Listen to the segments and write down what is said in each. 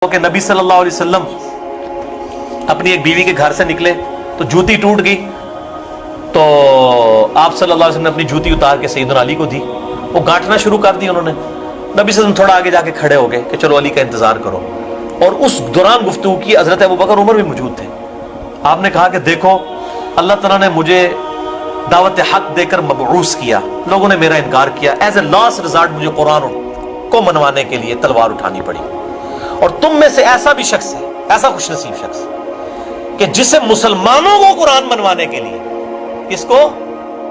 کہ نبی صلی اللہ علیہ وسلم اپنی ایک بیوی کے گھر سے نکلے تو جوتی ٹوٹ گئی، تو آپ صلی اللہ علیہ وسلم نے اپنی جوتی اتار کے سیدنا علی کو دی، وہ گانٹنا شروع کر دی انہوں نے۔ نبی صلی اللہ علیہ وسلم تھوڑا آگے جا کے کھڑے ہو گئے کہ چلو علی کا انتظار کرو، اور اس دوران گفتگو کی حضرت ابوبکر عمر بھی موجود تھے۔ آپ نے کہا کہ دیکھو اللہ تعالیٰ نے مجھے دعوت حق دے کر مبعوث کیا، لوگوں نے میرا انکار کیا، ایز اے لاسٹ ریزارٹ مجھے قرآن کو منوانے کے لیے تلوار اٹھانی پڑی، اور تم میں سے ایسا بھی شخص ہے، ایسا خوش نصیب شخص کہ جسے مسلمانوں کو قرآن منوانے کے لیے، کس کو؟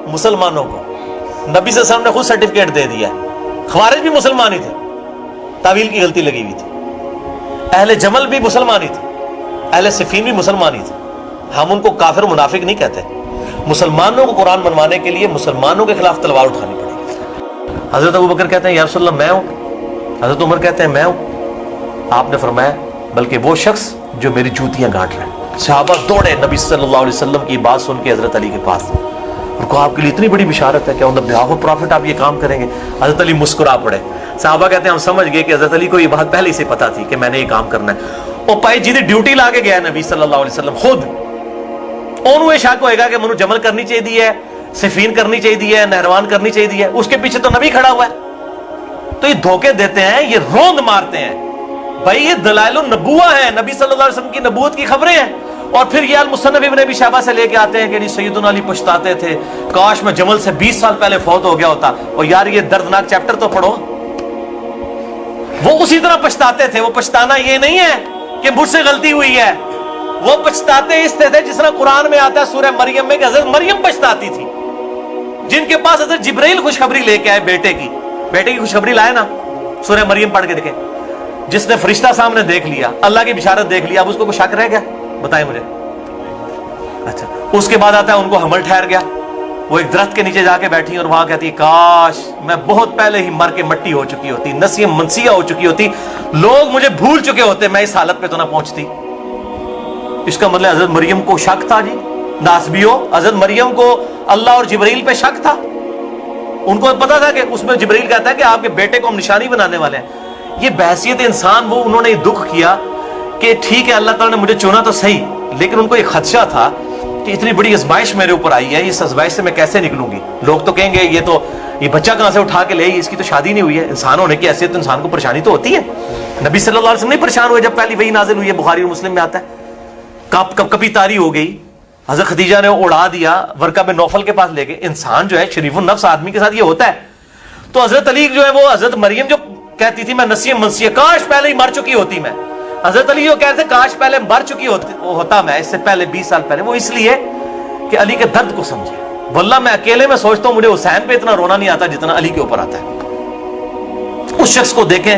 مسلمانوں کو۔ نبی صلی اللہ علیہ وسلم نے خود سرٹیفکیٹ دے دیا ہے، خوارج بھی مسلمان ہی تھے، تعویل کی غلطی لگی ہوئی تھی، اہل جمل بھی مسلمان ہی تھے، اہل صفین بھی مسلمان ہی تھے، ہم ان کو کافر منافق نہیں کہتے۔ مسلمانوں کو قرآن منوانے کے لیے مسلمانوں کے خلاف تلوار اٹھانی پڑی۔ حضرت ابوبکر کہتے ہیں یا رسول اللہ میں ہوں، حضرت عمر کہتے ہیں میں ہوں، آپ نے فرمایا بلکہ وہ شخص جو میری جوتیاں گانٹ رہے ہیں۔ صحابہ دوڑے نبی صلی اللہ علیہ وسلم کی بات سن کے حضرت علی کے پاس، اور کہا آپ کے لیے اتنی بڑی بشارت ہے کہ آن دی بیہاف آف پروفٹ آپ یہ کام کریں گے؟ حضرت علی مسکرا پڑے۔ صحابہ کہتے ہیں ہم سمجھ گئے کہ حضرت علی کو یہ بات پہلے سے پتا تھی کہ میں نے یہ کام کرنا ہے، اور پائی جی ڈیوٹی لا کے گیا نبی صلی اللہ علیہ وسلم خود، انہوں یہ شک ہوئے گا کہ منو جمل کرنی چاہیے ہے، صفین کرنی چاہیے ہے، نہروان کرنی چاہیے ہے، اس کے پیچھے تو نبی کھڑا ہوا ہے۔ تو یہ دھوکے دیتے ہیں، یہ روند مارتے ہیں، بھائی یہ دلائل النبوہ ہیں، نبی صلی اللہ علیہ وسلم کی نبوت کی خبریں ہیں، اور پھر یہ المصنف ابن ابی شیبہ سے لے کے آتے ہیں کہ سیدنا علی پچھتاتے تھے کاش میں جمل سے 20 سال پہلے فوت ہو گیا ہوتا۔ اور یار یہ دردناک چیپٹر تو پڑھو، وہ اسی طرح پچھتاتے تھے۔ وہ پچھتانا یہ نہیں ہے کہ مجھ سے غلطی ہوئی ہے، وہ پچھتاتے اس طرح تھے جس طرح قرآن میں آتا ہے سورہ مریم میں کہ حضرت مریم پچھتاتی تھی، جن کے پاس حضرت جبرائیل خوشخبری لے کے آئے بیٹے کی خوشخبری لائے نا، سورہ مریم پڑھ کے دیکھیں، جس نے فرشتہ سامنے دیکھ لیا، اللہ کی بشارت دیکھ لیا، اب اس کو کوئی شک رہ گیا؟ بتائیں مجھے۔ اچھا، اس کے بعد آتا ہے ان کو حمل ٹھہر گیا، وہ ایک درخت کے نیچے جا کے بیٹھی اور وہاں کہتی ہے کاش میں بہت پہلے ہی مر کے مٹی ہو چکی ہوتی، نسیہ منسیہ ہو چکی ہوتی، لوگ مجھے بھول چکے ہوتے، میں اس حالت پہ تو نہ پہنچتی۔ اس کا مطلب حضرت مریم کو شک تھا جی، ناسبیو، حضرت مریم کو اللہ اور جبرائیل پہ شک تھا، ان کو پتا تھا کہ اس میں جبرائیل کہتا ہے کہ آپ کے بیٹے کو ہم نشانی بنانے والے ہیں۔ یہ بحثیت انسان، وہ انہوں نے دکھ کیا کہ ٹھیک ہے اللہ تعالیٰ نے مجھے چنا تو صحیح، لیکن ان کو ایک خدشہ تھا کہ اتنی بڑی آزمائش میرے اوپر آئی ہے، اس آزمائش سے میں کیسے نکلوں گی؟ لوگ تو کہیں گے یہ بچہ کہاں سے اٹھا کے لے آئی، اس کی تو شادی نہیں ہوئی ہے۔ انسان ہونے کی حیثیت تو انسان کو پریشانی تو ہوتی ہے۔ نبی صلی اللہ علیہ وسلم نہیں پریشان ہوئے جب پہلی وحی نازل ہوئی ہے، بخاری اور مسلم میں آتا ہے، کبھی تاری ہو گئی، حضرت خدیجہ نے اڑا دیا، ورقہ بن نوفل کے پاس لے گئے۔ انسان جو ہے شریف النفس آدمی کے ساتھ یہ ہوتا ہے۔ تو حضرت علی جو ہے وہ حضرت مریم جو کہتی تھی میں نسیہ منسیہ، کاش پہلے ہی مر چکی ہوتی میں، حضرت علی جو کہتے کاش پہلے مر چکی ہوتا میں، اس سے پہلے 20 سال پہلے، وہ اس لیے کہ علی کے درد کو سمجھے۔ واللہ میں اکیلے میں سوچتا ہوں مجھے حسین پہ اتنا رونا نہیں آتا جتنا علی کے اوپر آتا ہے۔ اس شخص کو دیکھیں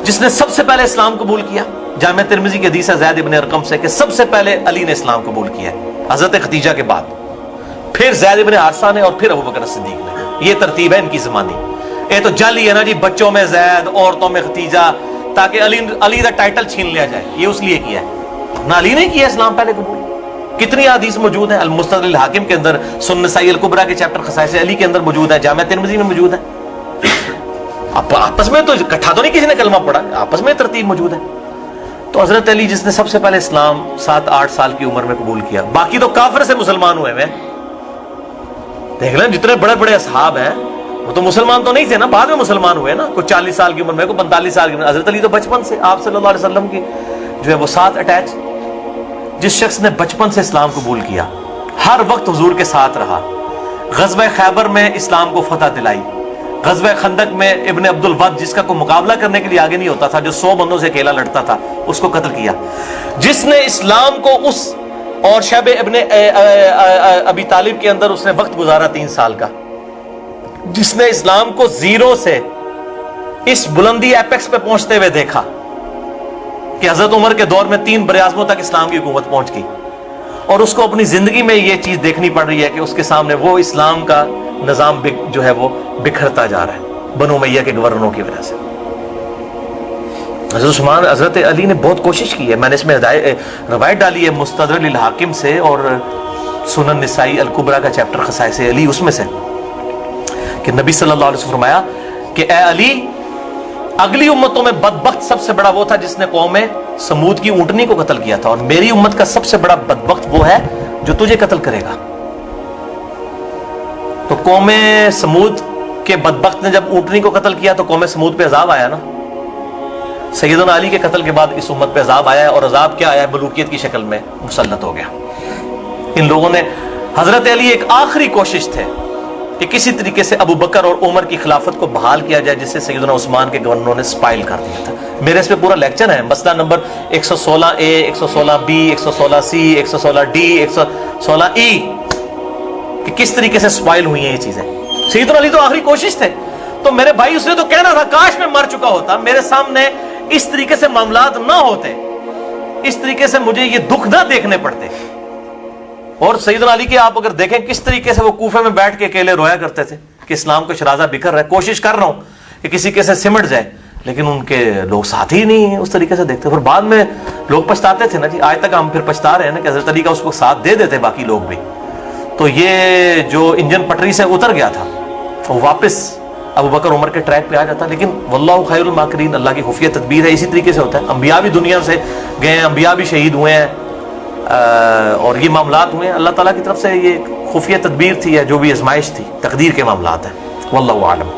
جس نے سب سے پہلے اسلام قبول کیا، جامع ترمذی کی حدیث ہے زید ابن ارقم سے کہ سب سے پہلے علی نے اسلام قبول کیا ہے حضرت خدیجہ کے بعد، پھر زید ابن حارثہ نے، اور پھر ابوبکر صدیق نے۔ یہ ترتیب ہے ان کی زمانی۔ یہ تو جعلی ہے نا جی، بچوں میں زید، عورتوں میں خدیجہ، تاکہ علی دا ٹائٹل چھین لیا جائے، یہ اس لیے کیا ہے، نہ علی نے کیا اسلام پہلے قبول۔ کتنی حدیث موجود ہیں، المستدرک الحاکم کے اندر، سنن نسائی الکبریٰ کے چیپٹر خصائص علی کے اندر موجود ہے، جامع ترمذی میں موجود ہے۔ آپس میں تو اکٹھا تو نہیں کسی نے کلمہ پڑھا، آپس میں ترتیب موجود ہے۔ تو حضرت علی جس نے سب سے پہلے اسلام 7-8 سال کی عمر میں قبول کیا، باقی تو کافر سے مسلمان ہوئے ہیں۔ دیکھ لیں جتنے بڑے بڑے اصحاب ہیں وہ تو مسلمان تو نہیں تھے نا، بعد میں مسلمان ہوئے نا، کوئی 40 سال کی عمر میں، کوئی 45 سال کی عمر۔ حضرت علی تو بچپن سے آپ صلی اللہ علیہ وسلم کی جو ہے وہ ساتھ اٹیچ، جس شخص نے بچپن سے اسلام قبول کیا، ہر وقت حضور کے ساتھ رہا، غزوہ خیبر میں اسلام کو فتح دلائی، غزوہ خندق میں ابن عبد الود جس کا کوئی مقابلہ کرنے کے لیے آگے نہیں ہوتا تھا، جو 100 بندوں سے اکیلا لڑتا تھا، اس کو قتل کیا، جس نے اسلام کو اس اور شیب ابن ابی طالب کے اندر اس نے وقت گزارا 3 سال کا، جس نے اسلام کو زیرو سے اس بلندی ایپیکس پہ پہنچتے ہوئے دیکھا کہ حضرت عمر کے دور میں 3 براعظموں تک اسلام کی حکومت پہنچ گئی، اور اس کو اپنی زندگی میں یہ چیز دیکھنی پڑ رہی ہے کہ اس کے سامنے وہ اسلام کا نظام جو ہے وہ بکھرتا جا رہا ہے بنو امیہ کے گورنروں کی وجہ سے۔ حضرت علی نے بہت کوشش کی ہے، میں نے اس میں روایت ڈالی ہے مستدرک الحاکم سے اور سنن نسائی الکبریٰ کا چیپٹر خصائص علی، اس میں سے کہ نبی صلی اللہ علیہ وسلم فرمایا کہ اے علی اگلی امتوں میں بدبخت سب سے بڑا وہ تھا جس نے قوم سمود کی اونٹنی کو قتل کیا تھا، اور میری امت کا سب سے بڑا بدبخت وہ ہے جو تجھے قتل کرے گا۔ تو قوم سمود کے بدبخت نے جب اونٹنی کو قتل کیا تو قوم سمود پہ عذاب آیا نا۔ سیدنا علی کے قتل کے بعد اس امت پہ عذاب آیا ہے، اور عذاب کیا آیا ہے؟ ملوکیت کی شکل میں مسلط ہو گیا۔ ان لوگوں نے، حضرت علی ایک آخری کوشش تھے کہ کسی طریقے سے ابو بکر اور عمر کی خلافت کو بحال کیا جائے، جس سے سیدنا عثمان کے گورنروں نے سپائل کر دیا تھا۔ میرے اس پہ پورا لیکچر ہے، مسئلہ number 116A، 116B، 116C، 116D، 116E، کہ کس طریقے سے سپائل ہوئی ہیں یہ چیزیں۔ سیدنا علی تو آخری کوشش تھے، تو میرے بھائی اس نے تو کہنا تھا کاش میں مر چکا ہوتا، میرے سامنے اس طریقے سے معاملات نہ ہوتے، اس طریقے سے مجھے یہ دکھ نہ دیکھنے پڑتے۔ اور سیدنا علی کے آپ اگر دیکھیں کس طریقے سے وہ کوفے میں بیٹھ کے اکیلے رویا کرتے تھے کہ اسلام کا شرازہ بکھر رہا ہے، کوشش کر رہا ہوں کہ کسی کے سے سمٹ جائے، لیکن ان کے لوگ ساتھ ہی نہیں اس طریقے سے دیکھتے۔ پھر بعد میں لوگ پچھتاتے تھے نا جی، آج تک ہم پھر پچھتا رہے ہیں نا کہ حضرت علی کا اس کو ساتھ دے دیتے باقی لوگ بھی، تو یہ جو انجن پٹری سے اتر گیا تھا وہ واپس ابو بکر عمر کے ٹریک پہ آ جاتا۔ لیکن واللہ خیر الماکرین، اللہ کی خفیہ تدبیر ہے، اسی طریقے سے ہوتا ہے۔ انبیاء بھی دنیا سے گئے ہیں، انبیاء بھی شہید ہوئے ہیں، اور یہ معاملات ہوئے ہیں، اللہ تعالیٰ کی طرف سے یہ خفیہ تدبیر تھی، یا جو بھی آزمائش تھی، تقدیر کے معاملات ہیں۔ واللہ اعلم۔